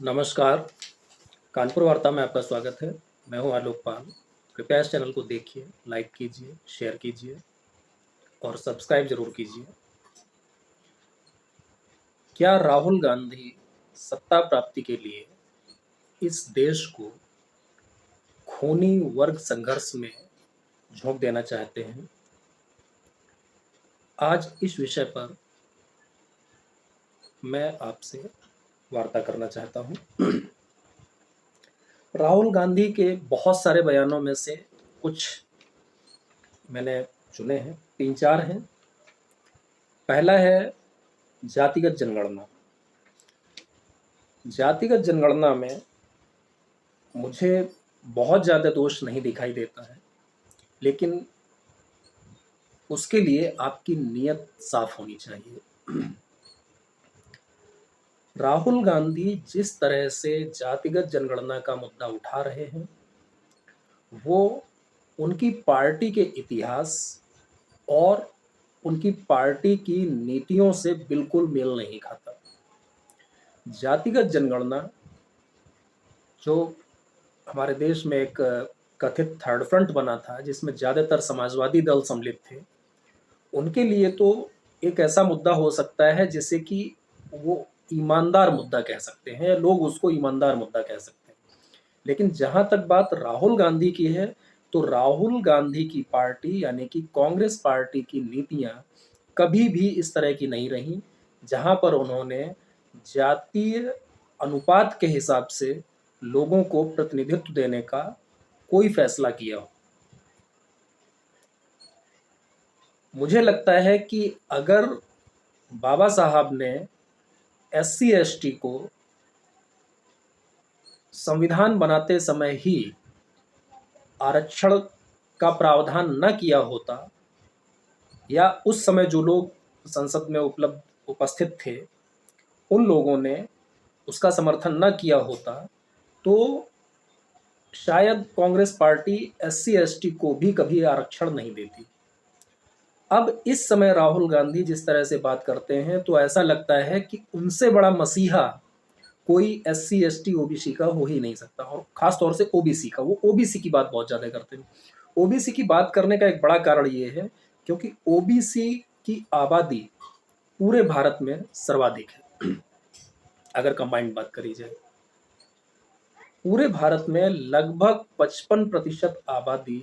नमस्कार। कानपुर वार्ता में आपका स्वागत है। मैं हूं आलोक पाल। कृपया इस चैनल को देखिए, लाइक कीजिए, शेयर कीजिए और सब्सक्राइब जरूर कीजिए। क्या राहुल गांधी सत्ता प्राप्ति के लिए इस देश को खूनी वर्ग संघर्ष में झोंक देना चाहते हैं? आज इस विषय पर मैं आपसे वार्ता करना चाहता हूं। राहुल गांधी के बहुत सारे बयानों में से कुछ मैंने चुने हैं, 3-4 हैं। पहला है जातिगत जनगणना। जातिगत जनगणना में मुझे बहुत ज़्यादा दोष नहीं दिखाई देता है, लेकिन उसके लिए आपकी नीयत साफ होनी चाहिए। राहुल गांधी जिस तरह से जातिगत जनगणना का मुद्दा उठा रहे हैं, वो उनकी पार्टी के इतिहास और उनकी पार्टी की नीतियों से बिल्कुल मेल नहीं खाता। जातिगत जनगणना जो हमारे देश में एक कथित थर्ड फ्रंट बना था, जिसमें ज़्यादातर समाजवादी दल सम्मिलित थे, उनके लिए तो एक ऐसा मुद्दा हो सकता है जिसे कि वो ईमानदार मुद्दा कह सकते हैं, लोग उसको ईमानदार मुद्दा कह सकते हैं। लेकिन जहाँ तक बात राहुल गांधी की है, तो राहुल गांधी की पार्टी यानी कि कांग्रेस पार्टी की नीतियाँ कभी भी इस तरह की नहीं रहीं, जहाँ पर उन्होंने जातीय अनुपात के हिसाब से लोगों को प्रतिनिधित्व देने का कोई फैसला किया हो। मुझे लगता है कि अगर बाबा साहब ने SC ST को संविधान बनाते समय ही आरक्षण का प्रावधान न किया होता, या उस समय जो लोग संसद में उपस्थित थे उन लोगों ने उसका समर्थन न किया होता, तो शायद कांग्रेस पार्टी SC ST को भी कभी आरक्षण नहीं देती। अब इस समय राहुल गांधी जिस तरह से बात करते हैं, तो ऐसा लगता है कि उनसे बड़ा मसीहा कोई SC ST OBC का हो ही नहीं सकता, और खास तौर से OBC का। वो OBC की बात बहुत ज़्यादा करते हैं। OBC की बात करने का एक बड़ा कारण ये है क्योंकि OBC की आबादी पूरे भारत में सर्वाधिक है। अगर कंबाइंड बात करी जाए, पूरे भारत में लगभग 55% आबादी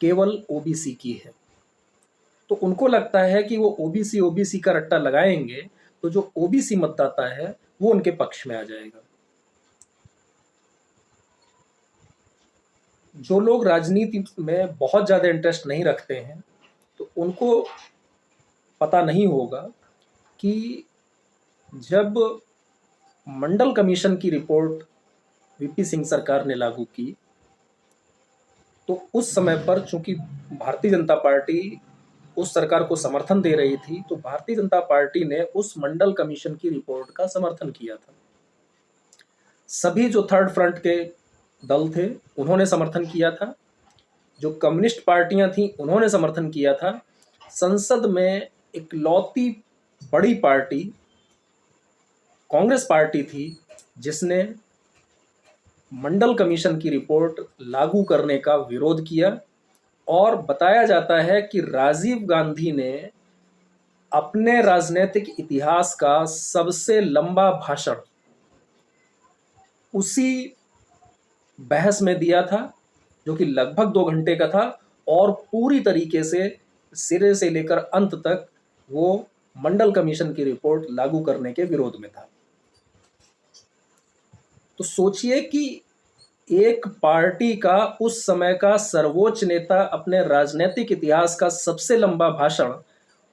केवल OBC की है। तो उनको लगता है कि वो OBC का रट्टा लगाएंगे तो जो OBC मतदाता है वो उनके पक्ष में आ जाएगा। जो लोग राजनीति में बहुत ज़्यादा इंटरेस्ट नहीं रखते हैं, तो उनको पता नहीं होगा कि जब मंडल कमीशन की रिपोर्ट VP सिंह सरकार ने लागू की, तो उस समय पर चूंकि भारतीय जनता पार्टी उस सरकार को समर्थन दे रही थी, तो भारतीय जनता पार्टी ने उस मंडल कमीशन की रिपोर्ट का समर्थन किया था। सभी जो थर्ड फ्रंट के दल थे उन्होंने समर्थन किया था, जो कम्युनिस्ट पार्टियां थीं उन्होंने समर्थन किया था। संसद में इकलौती बड़ी पार्टी कांग्रेस पार्टी थी जिसने मंडल कमीशन की रिपोर्ट लागू करने का विरोध किया, और बताया जाता है कि राजीव गांधी ने अपने राजनीतिक इतिहास का सबसे लंबा भाषण उसी बहस में दिया था, जो कि लगभग 2 घंटे का था, और पूरी तरीके से सिरे से लेकर अंत तक वो मंडल कमीशन की रिपोर्ट लागू करने के विरोध में था। तो सोचिए कि एक पार्टी का उस समय का सर्वोच्च नेता अपने राजनीतिक इतिहास का सबसे लंबा भाषण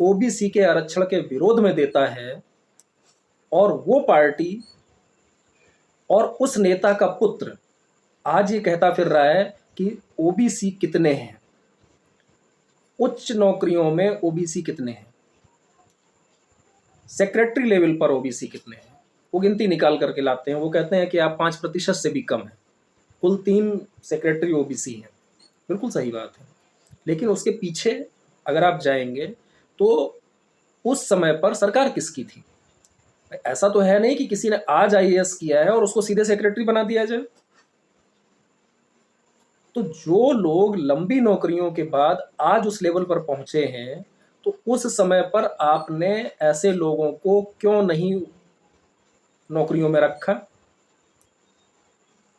OBC के आरक्षण के विरोध में देता है, और वो पार्टी और उस नेता का पुत्र आज ये कहता फिर रहा है कि OBC कितने हैं, उच्च नौकरियों में OBC कितने हैं, सेक्रेटरी लेवल पर OBC कितने हैं, वो गिनती निकाल करके लाते हैं। वो कहते हैं कि आप 5% से भी कम हैं, कुल 3 सेक्रेटरी OBC हैं। बिल्कुल सही बात है, लेकिन उसके पीछे अगर आप जाएंगे तो उस समय पर सरकार किसकी थी? ऐसा तो है नहीं कि किसी ने आज आईएएस किया है और उसको सीधे सेक्रेटरी बना दिया जाए। तो जो लोग लंबी नौकरियों के बाद आज उस लेवल पर पहुंचे हैं, तो उस समय पर आपने ऐसे लोगों को क्यों नहीं नौकरियों में रखा,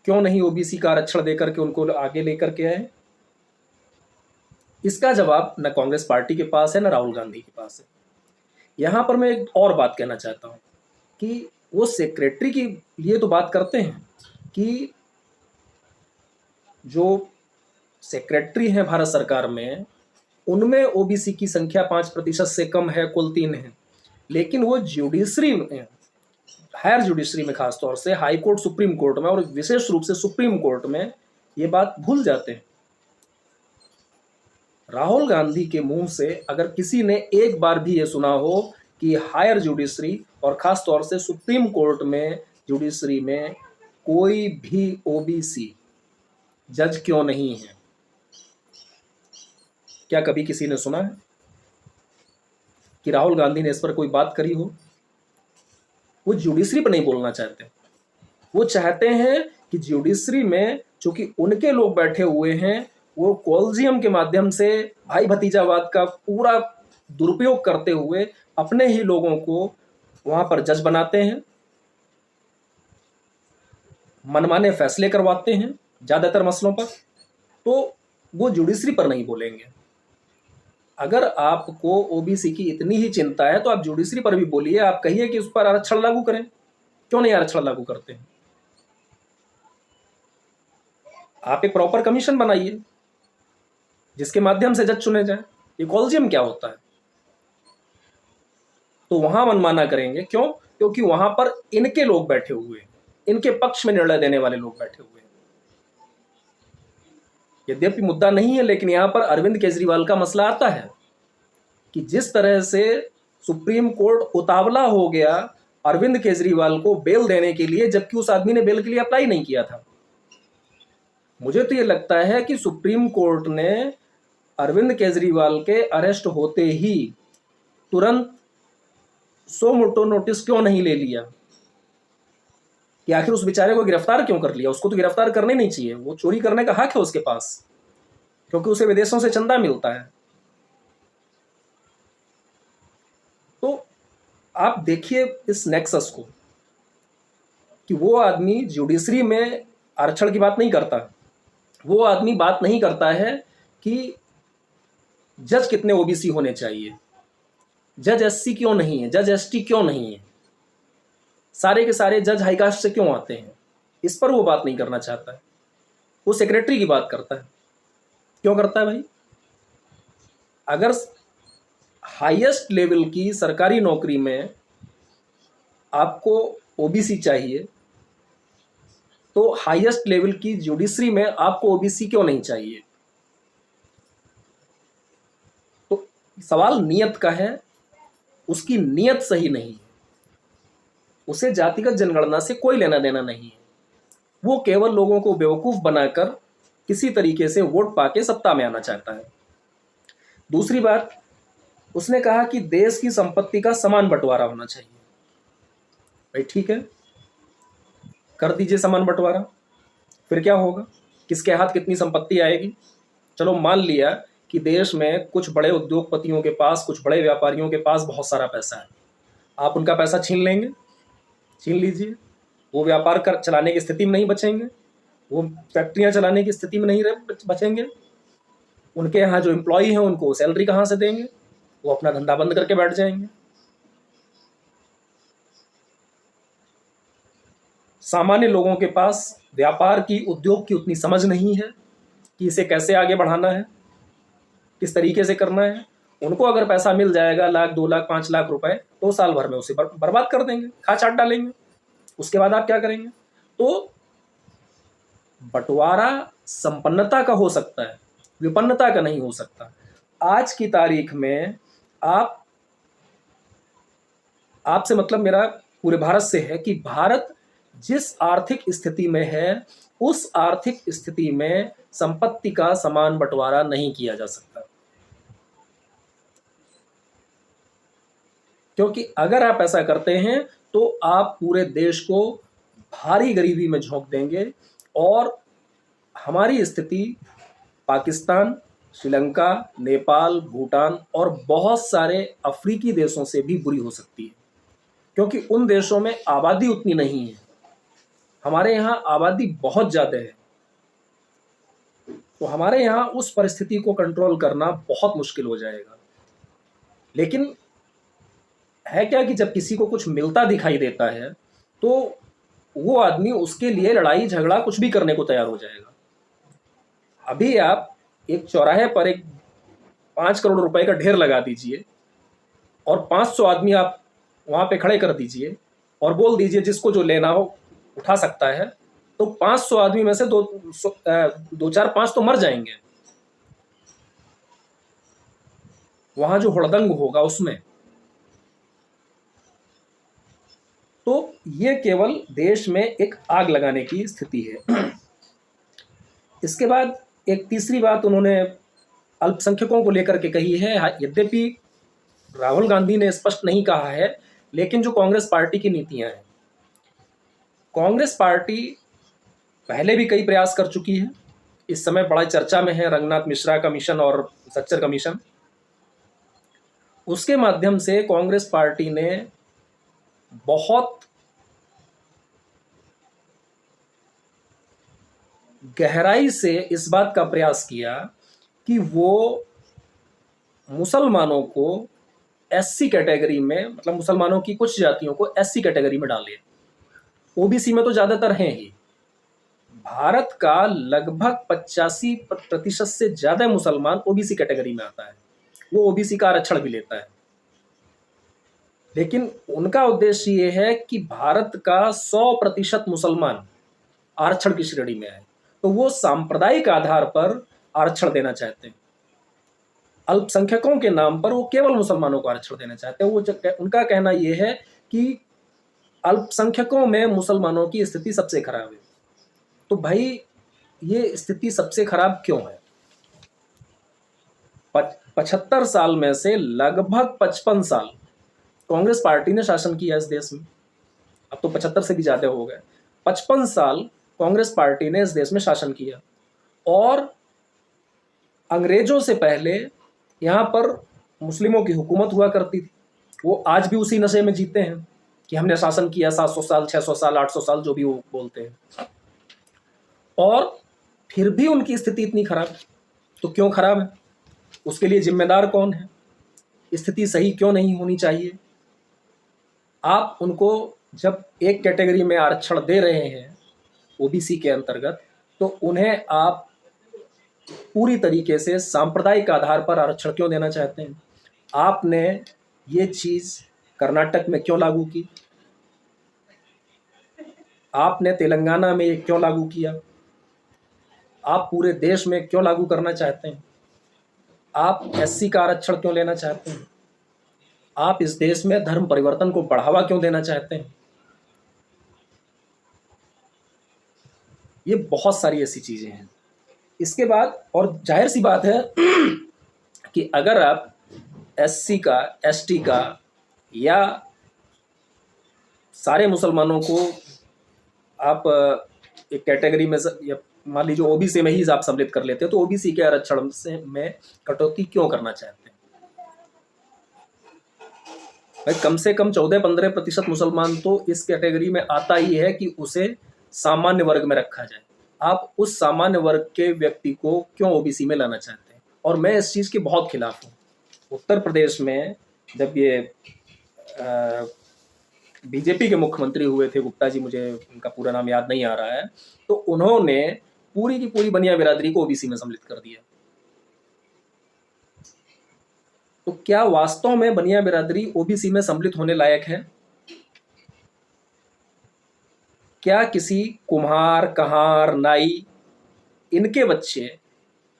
क्यों नहीं ओबीसी का आरक्षण देकर के उनको आगे लेकर के आए? इसका जवाब न कांग्रेस पार्टी के पास है, न राहुल गांधी के पास है। यहां पर मैं एक और बात कहना चाहता हूं कि वो सेक्रेटरी की लिए तो बात करते हैं कि जो सेक्रेटरी हैं भारत सरकार में, उनमें ओबीसी की संख्या 5% से कम है, कुल 3 है। लेकिन वो जुडिशरी में, हायर जुडिशरी में, खासतौर से हाई कोर्ट, सुप्रीम कोर्ट में, और विशेष रूप से सुप्रीम कोर्ट में ये बात भूल जाते हैं। राहुल गांधी के मुंह से अगर किसी ने एक बार भी ये सुना हो कि हायर जुडिशरी और खास तौर से सुप्रीम कोर्ट में जुडिशरी में कोई भी ओबीसी जज क्यों नहीं है, क्या कभी किसी ने सुना है कि राहुल गांधी ने इस पर कोई बात करी हो? वो जुडिशरी पर नहीं बोलना चाहते। वो चाहते हैं कि जुडिशरी में चूंकि उनके लोग बैठे हुए हैं, वो कॉलेजियम के माध्यम से भाई भतीजावाद का पूरा दुरुपयोग करते हुए अपने ही लोगों को वहां पर जज बनाते हैं, मनमाने फैसले करवाते हैं ज्यादातर मसलों पर। तो वो जुडिशरी पर नहीं बोलेंगे। अगर आपको ओबीसी की इतनी ही चिंता है तो आप जुडिशरी पर भी बोलिए, आप कहिए कि उस पर आरक्षण लागू करें। क्यों नहीं आरक्षण लागू करते हैं? आप एक प्रॉपर कमीशन बनाइए जिसके माध्यम से जज चुने जाए। ये कॉलेजियम क्या होता है? तो वहां मनमाना करेंगे। क्यों? क्योंकि वहां पर इनके लोग बैठे हुए हैं, इनके पक्ष में निर्णय देने वाले लोग बैठे हुए हैं। यद्यपि मुद्दा नहीं है, लेकिन यहां पर अरविंद केजरीवाल का मसला आता है कि जिस तरह से सुप्रीम कोर्ट उतावला हो गया अरविंद केजरीवाल को बेल देने के लिए, जबकि उस आदमी ने बेल के लिए अप्लाई नहीं किया था। मुझे तो ये लगता है कि सुप्रीम कोर्ट ने अरविंद केजरीवाल के अरेस्ट होते ही तुरंत सो मोटो नोटिस क्यों नहीं ले लिया कि आखिर उस बेचारे को गिरफ्तार क्यों कर लिया? उसको तो गिरफ्तार करने नहीं चाहिए, वो चोरी करने का हक है उसके पास, क्योंकि उसे विदेशों से चंदा मिलता है। तो आप देखिए इस नेक्सस को कि वो आदमी जुडिशरी में आरक्षण की बात नहीं करता, वो आदमी बात नहीं करता है कि जज कितने ओबीसी होने चाहिए, जज एससी क्यों नहीं है, जज एसटी क्यों नहीं है, सारे के सारे जज हाईकास्ट से क्यों आते हैं, इस पर वो बात नहीं करना चाहता है। वो सेक्रेटरी की बात करता है। क्यों करता है भाई? अगर हाईएस्ट लेवल की सरकारी नौकरी में आपको ओबीसी चाहिए, तो हाईएस्ट लेवल की जुडिशरी में आपको ओबीसी क्यों नहीं चाहिए? तो सवाल नियत का है। उसकी नियत सही नहीं है, उसे जातिगत जनगणना से कोई लेना देना नहीं है। वो केवल लोगों को बेवकूफ बनाकर किसी तरीके से वोट पाके सत्ता में आना चाहता है। दूसरी बात, उसने कहा कि देश की संपत्ति का समान बंटवारा होना चाहिए। भाई ठीक है, कर दीजिए समान बंटवारा, फिर क्या होगा? किसके हाथ कितनी संपत्ति आएगी? चलो मान लिया कि देश में कुछ बड़े उद्योगपतियों के पास, कुछ बड़े व्यापारियों के पास बहुत सारा पैसा है, आप उनका पैसा छीन लेंगे? छीन लीजिए, वो व्यापार कर चलाने की स्थिति में नहीं बचेंगे, वो फैक्ट्रियां चलाने की स्थिति में नहीं बचेंगे, उनके यहाँ जो एम्प्लॉई हैं उनको सैलरी कहाँ से देंगे? वो अपना धंधा बंद करके बैठ जाएंगे। सामान्य लोगों के पास व्यापार की, उद्योग की उतनी समझ नहीं है कि इसे कैसे आगे बढ़ाना है, किस तरीके से करना है। उनको अगर पैसा मिल जाएगा 1 लाख, 2 लाख, 5 लाख रुपए, तो साल भर में उसे बर्बाद कर देंगे, खा चाट डालेंगे। उसके बाद आप क्या करेंगे? तो बंटवारा संपन्नता का हो सकता है, विपन्नता का नहीं हो सकता। आज की तारीख में आपसे मतलब मेरा पूरे भारत से है कि भारत जिस आर्थिक स्थिति में है, उस आर्थिक स्थिति में संपत्ति का समान बंटवारा नहीं किया जा सकता। क्योंकि अगर आप ऐसा करते हैं तो आप पूरे देश को भारी गरीबी में झोंक देंगे और हमारी स्थिति पाकिस्तान, श्रीलंका, नेपाल, भूटान और बहुत सारे अफ्रीकी देशों से भी बुरी हो सकती है, क्योंकि उन देशों में आबादी उतनी नहीं है। हमारे यहाँ आबादी बहुत ज़्यादा है, तो हमारे यहाँ उस परिस्थिति को कंट्रोल करना बहुत मुश्किल हो जाएगा। लेकिन है क्या कि जब किसी को कुछ मिलता दिखाई देता है तो वो आदमी उसके लिए लड़ाई झगड़ा कुछ भी करने को तैयार हो जाएगा। अभी आप एक चौराहे पर एक 5 करोड़ रुपए का ढेर लगा दीजिए और 500 आदमी आप वहाँ पे खड़े कर दीजिए और बोल दीजिए जिसको जो लेना हो उठा सकता है, तो 500 आदमी में से दो चार पांच तो मर जाएंगे वहां जो हुड़दंग होगा उसमें। तो ये केवल देश में एक आग लगाने की स्थिति है। इसके बाद एक तीसरी बात उन्होंने अल्पसंख्यकों को लेकर के कही है। यद्यपि राहुल गांधी ने स्पष्ट नहीं कहा है, लेकिन जो कांग्रेस पार्टी की नीतियां हैं, कांग्रेस पार्टी पहले भी कई प्रयास कर चुकी है। इस समय बड़ा चर्चा में है रंगनाथ मिश्रा कमीशन और सच्चर कमीशन। उसके माध्यम से कांग्रेस पार्टी ने बहुत गहराई से इस बात का प्रयास किया कि वो मुसलमानों को एससी कैटेगरी में, मतलब मुसलमानों की कुछ जातियों को एससी कैटेगरी में डाले। ओबीसी में तो ज़्यादातर हैं ही। भारत का लगभग 85% से ज़्यादा मुसलमान ओबीसी कैटेगरी में आता है। वो ओबीसी का आरक्षण भी लेता है, लेकिन उनका उद्देश्य ये है कि भारत का 100% मुसलमान आरक्षण की श्रेणी में आए। तो वो सांप्रदायिक आधार पर आरक्षण देना चाहते हैं। अल्पसंख्यकों के नाम पर वो केवल मुसलमानों को आरक्षण देना चाहते हैं। उनका कहना ये है कि अल्पसंख्यकों में मुसलमानों की स्थिति सबसे खराब है। तो भाई ये स्थिति सबसे खराब क्यों है? 75 साल में से लगभग 55 साल कांग्रेस पार्टी ने शासन किया इस देश में। अब तो 75 से भी ज्यादा हो गए। 55 साल कांग्रेस पार्टी ने इस देश में शासन किया और अंग्रेजों से पहले यहाँ पर मुस्लिमों की हुकूमत हुआ करती थी। वो आज भी उसी नशे में जीते हैं कि हमने शासन किया 700 साल, 600 साल, 800 साल, जो भी वो बोलते हैं, और फिर भी उनकी स्थिति इतनी खराब है। तो क्यों खराब है? उसके लिए जिम्मेदार कौन है? स्थिति सही क्यों नहीं होनी चाहिए? आप उनको जब एक कैटेगरी में आरक्षण दे रहे हैं ओबीसी के अंतर्गत, तो उन्हें आप पूरी तरीके से सांप्रदायिक आधार पर आरक्षण क्यों देना चाहते हैं? आपने ये चीज़ कर्नाटक में क्यों लागू की? आपने तेलंगाना में ये क्यों लागू किया? आप पूरे देश में क्यों लागू करना चाहते हैं? आप एससी का आरक्षण क्यों लेना चाहते हैं? आप इस देश में धर्म परिवर्तन को बढ़ावा क्यों देना चाहते हैं? ये बहुत सारी ऐसी चीज़ें हैं। इसके बाद और जाहिर सी बात है कि अगर आप एससी का, एसटी का या सारे मुसलमानों को आप एक कैटेगरी में या मान लीजिए ओबीसी में ही आप सम्मिलित कर लेते हैं, तो ओबीसी के आरक्षण से में कटौती क्यों करना चाहते हैं? भाई कम से कम 14-15% मुसलमान तो इस कैटेगरी में आता ही है कि उसे सामान्य वर्ग में रखा जाए। आप उस सामान्य वर्ग के व्यक्ति को क्यों ओबीसी में लाना चाहते हैं? और मैं इस चीज़ के बहुत खिलाफ हूँ। उत्तर प्रदेश में जब ये बीजेपी के मुख्यमंत्री हुए थे, गुप्ता जी, मुझे उनका पूरा नाम याद नहीं आ रहा है, तो उन्होंने पूरी की पूरी बनिया बिरादरी को ओबीसी में सम्मिलित कर दिया। तो क्या वास्तव में बनिया बिरादरी ओबीसी में सम्मिलित होने लायक है? क्या किसी कुम्हार, कहार, नाई, इनके बच्चे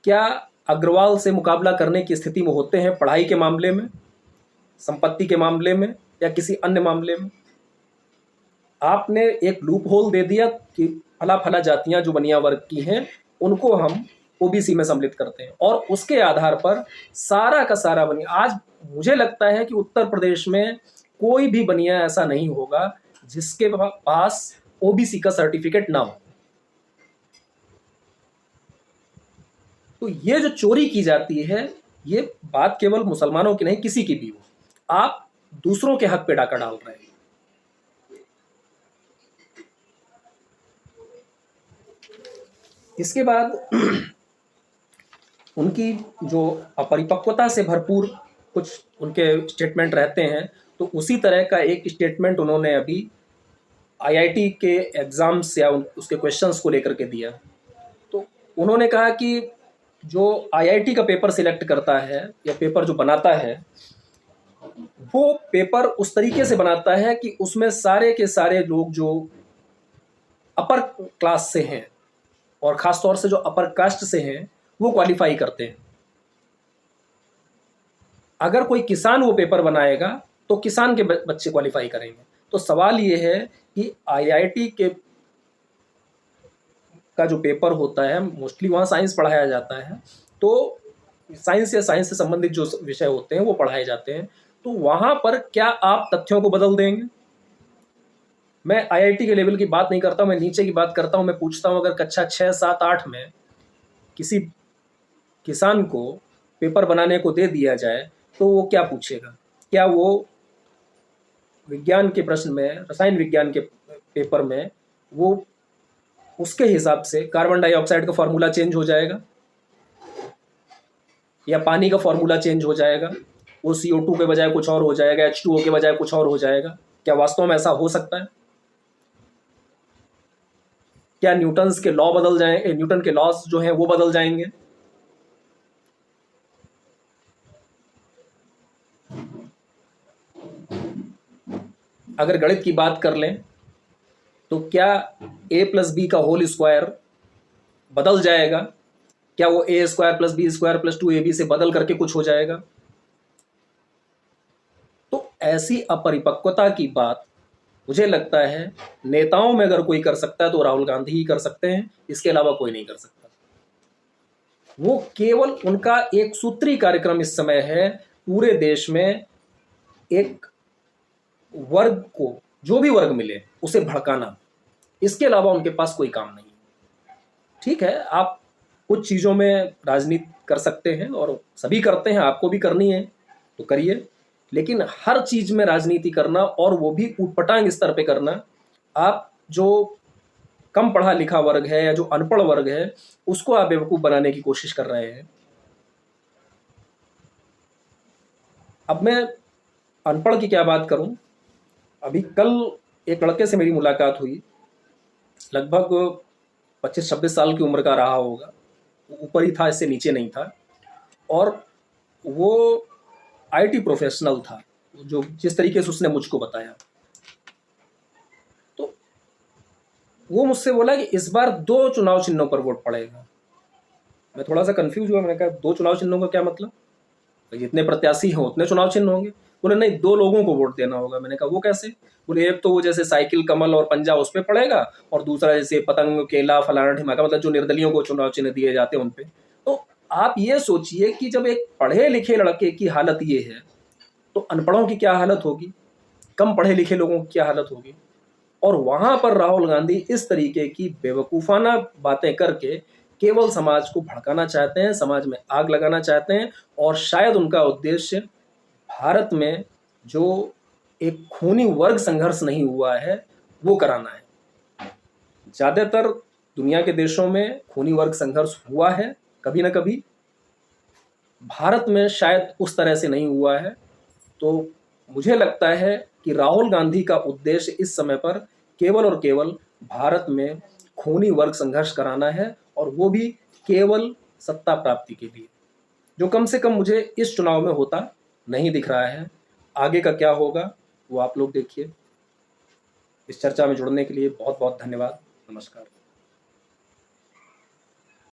क्या अग्रवाल से मुकाबला करने की स्थिति में होते हैं पढ़ाई के मामले में, संपत्ति के मामले में या किसी अन्य मामले में? आपने एक लूप होल दे दिया कि फला फला जातियां जो बनिया वर्ग की हैं उनको हम ओबीसी में सम्मिलित करते हैं, और उसके आधार पर सारा का सारा बनिया। आज मुझे लगता है कि उत्तर प्रदेश में कोई भी बनिया ऐसा नहीं होगा जिसके पास ओबीसी का सर्टिफिकेट ना हो। तो ये जो चोरी की जाती है, ये बात केवल मुसलमानों की नहीं, किसी की भी हो, आप दूसरों के हक पे डाका डाल रहे हैं। इसके बाद उनकी जो अपरिपक्वता से भरपूर कुछ उनके स्टेटमेंट रहते हैं, तो उसी तरह का एक स्टेटमेंट उन्होंने अभी आईआईटी के एग्ज़ाम्स या उसके क्वेश्चंस को लेकर के दिया। तो उन्होंने कहा कि जो आईआईटी का पेपर सिलेक्ट करता है या पेपर जो बनाता है, वो पेपर उस तरीके से बनाता है कि उसमें सारे के सारे लोग जो अपर क्लास से हैं और ख़ास तौर से जो अपर कास्ट से हैं, वो क्वालिफाई करते हैं। अगर कोई किसान वो पेपर बनाएगा तो किसान के बच्चे क्वालिफाई करेंगे। तो सवाल ये है कि आईआईटी के का जो पेपर होता है, मोस्टली वहाँ साइंस पढ़ाया जाता है, तो साइंस या साइंस से संबंधित जो विषय होते हैं वो पढ़ाए जाते हैं। तो वहाँ पर क्या आप तथ्यों को बदल देंगे? मैं आईआईटी के लेवल की बात नहीं करता हूँ, मैं नीचे की बात करता हूँ। मैं पूछता हूँ, अगर कक्षा 6, 7, 8 में किसी किसान को पेपर बनाने को दे दिया जाए तो वो क्या पूछेगा? क्या वो विज्ञान के प्रश्न में, रसायन विज्ञान के पेपर में, वो उसके हिसाब से कार्बन डाइऑक्साइड का फॉर्मूला चेंज हो जाएगा या पानी का फॉर्मूला चेंज हो जाएगा, वो CO2 के बजाय कुछ और हो जाएगा, H2O के बजाय कुछ और हो जाएगा? क्या वास्तव में ऐसा हो सकता है? क्या न्यूटन्स के लॉ बदल जाएंगे, न्यूटन के लॉज जो हैं वो बदल जाएंगे? अगर गणित की बात कर लें तो क्या a+b का होल स्क्वायर बदल जाएगा? क्या वो a² + b² + 2ab से बदल करके कुछ हो जाएगा? तो ऐसी अपरिपक्वता की बात मुझे लगता है नेताओं में अगर कोई कर सकता है तो राहुल गांधी ही कर सकते हैं, इसके अलावा कोई नहीं कर सकता। वो केवल उनका एक सूत्री कार्यक्रम इस समय है, पूरे देश में एक वर्ग को, जो भी वर्ग मिले उसे भड़काना, इसके अलावा उनके पास कोई काम नहीं है। ठीक है, आप कुछ चीज़ों में राजनीति कर सकते हैं और सभी करते हैं, आपको भी करनी है तो करिए, लेकिन हर चीज़ में राजनीति करना और वो भी ऊटपटांग स्तर पे करना, आप जो कम पढ़ा लिखा वर्ग है या जो अनपढ़ वर्ग है उसको आप बेवकूफ़ बनाने की कोशिश कर रहे हैं। अब मैं अनपढ़ की क्या बात करूं? अभी कल एक लड़के से मेरी मुलाकात हुई, लगभग 25-26 साल की उम्र का रहा होगा, ऊपर ही था, इससे नीचे नहीं था, और वो आईटी प्रोफेशनल था, जो जिस तरीके से उसने मुझको बताया। तो वो मुझसे बोला कि इस बार 2 चुनाव चिन्हों पर वोट पड़ेगा। मैं थोड़ा सा कंफ्यूज हुआ, मैंने कहा 2 चुनाव चिन्हों का क्या मतलब? जितने प्रत्याशी हैं उतने चुनाव चिन्ह होंगे। बोले नहीं, 2 लोगों को वोट देना होगा। मैंने कहा वो कैसे? बोले एक तो वो जैसे साइकिल, कमल और पंजा उस पर पड़ेगा, और दूसरा जैसे पतंग, केला, फलाना ढिमाका, मतलब जो निर्दलियों को चुनाव चिन्ह दिए जाते हैं उन पे। तो आप ये सोचिए कि जब एक पढ़े लिखे लड़के की हालत ये है, तो अनपढ़ों की क्या हालत होगी, कम पढ़े लिखे लोगों की क्या हालत होगी। और वहां पर राहुल गांधी इस तरीके की बेवकूफ़ाना बातें करके केवल समाज को भड़काना चाहते हैं, समाज में आग लगाना चाहते हैं, और शायद उनका उद्देश्य भारत में जो एक खूनी वर्ग संघर्ष नहीं हुआ है वो कराना है। ज़्यादातर दुनिया के देशों में खूनी वर्ग संघर्ष हुआ है कभी ना कभी, भारत में शायद उस तरह से नहीं हुआ है। तो मुझे लगता है कि राहुल गांधी का उद्देश्य इस समय पर केवल और केवल भारत में खूनी वर्ग संघर्ष कराना है, और वो भी केवल सत्ता प्राप्ति के लिए, जो कम से कम मुझे इस चुनाव में होता नहीं दिख रहा है। आगे का क्या होगा वो आप लोग देखिए। इस चर्चा में जुड़ने के लिए बहुत बहुत धन्यवाद। नमस्कार।